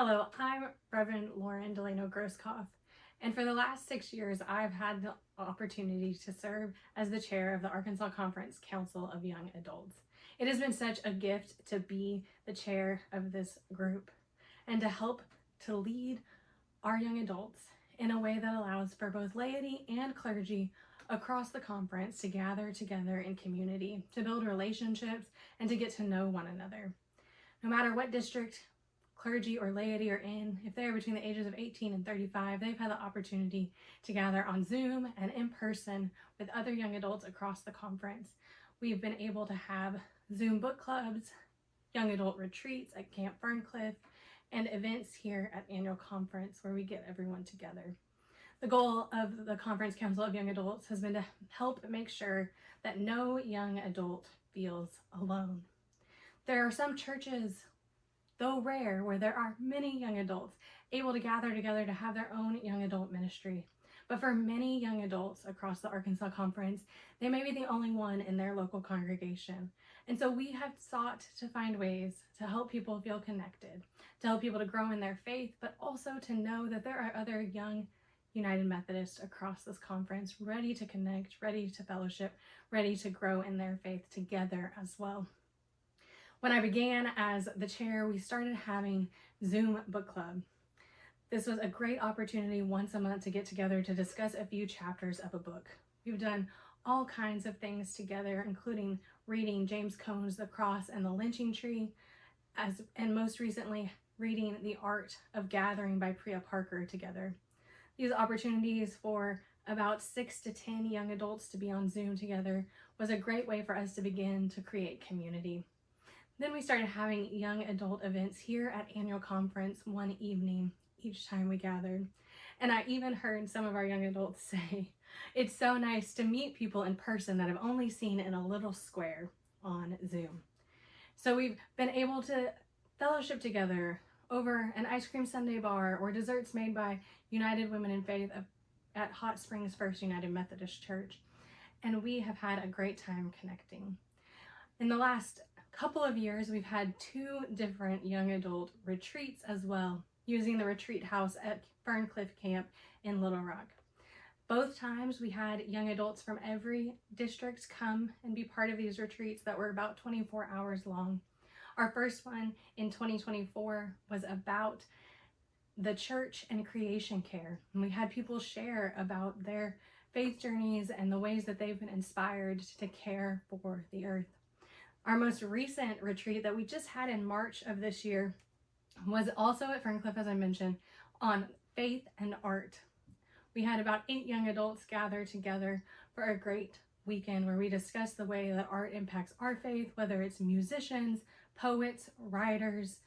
Hello, I'm Reverend Lauren Delano Grosskopf, and for the last 6 years, I've had the opportunity to serve as the chair of the Arkansas Conference Council of Young Adults. It has been such a gift to be the chair of this group and to help to lead our young adults in a way that allows for both laity and clergy across the conference to gather together in community, to build relationships, and to get to know one another. No matter what district clergy or laity are in, if they are between the ages of 18 and 35, they've had the opportunity to gather on Zoom and in person with other young adults across the conference. We've been able to have Zoom book clubs, young adult retreats at Camp Ferncliff, and events here at annual conference where we get everyone together. The goal of the Conference Council of Young Adults has been to help make sure that no young adult feels alone. There are some churches, though rare, where there are many young adults able to gather together to have their own young adult ministry. But for many young adults across the Arkansas Conference, they may be the only one in their local congregation. And so we have sought to find ways to help people feel connected, to help people to grow in their faith, but also to know that there are other young United Methodists across this conference ready to connect, ready to fellowship, ready to grow in their faith together as well. When I began as the chair, we started having Zoom book club. This was a great opportunity once a month to get together to discuss a few chapters of a book. We've done all kinds of things together, including reading James Cone's The Cross and the Lynching Tree, and most recently reading The Art of Gathering by Priya Parker together. These opportunities for about 6 to 10 young adults to be on Zoom together was a great way for us to begin to create community. Then we started having young adult events here at annual conference one evening each time we gathered. And I even heard some of our young adults say, it's so nice to meet people in person that I've only seen in a little square on Zoom. So we've been able to fellowship together over an ice cream sundae bar or desserts made by United Women in Faith at Hot Springs First United Methodist Church. And we have had a great time connecting. In the last couple of years, we've had 2 different young adult retreats as well, using the retreat house at Ferncliff Camp in Little Rock. Both times we had young adults from every district come and be part of these retreats that were about 24 hours long. Our first one in 2024 was about the church and creation care. And we had people share about their faith journeys and the ways that they've been inspired to care for the earth. Our most recent retreat that we just had in March of this year was also at Ferncliff, as I mentioned, on faith and art. We had about 8 young adults gather together for a great weekend where we discussed the way that art impacts our faith, whether it's musicians, poets, writers,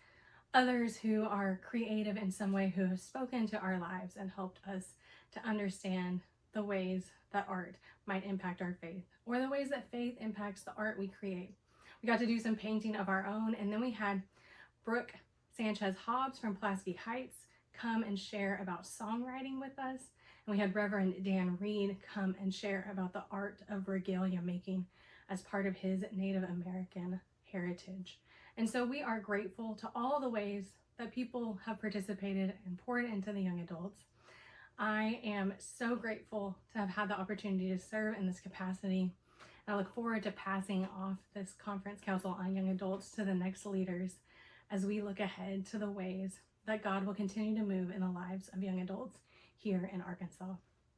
others who are creative in some way who have spoken to our lives and helped us to understand the ways that art might impact our faith, or the ways that faith impacts the art we create. We got to do some painting of our own, and then we had Brooke Sanchez-Hobbs from Pulaski Heights come and share about songwriting with us, and we had Reverend Dan Reed come and share about the art of regalia making as part of his Native American heritage. And so we are grateful to all the ways that people have participated and poured into the young adults. I am so grateful to have had the opportunity to serve in this capacity. I look forward to passing off this Conference Council on Young Adults to the next leaders as we look ahead to the ways that God will continue to move in the lives of young adults here in Arkansas.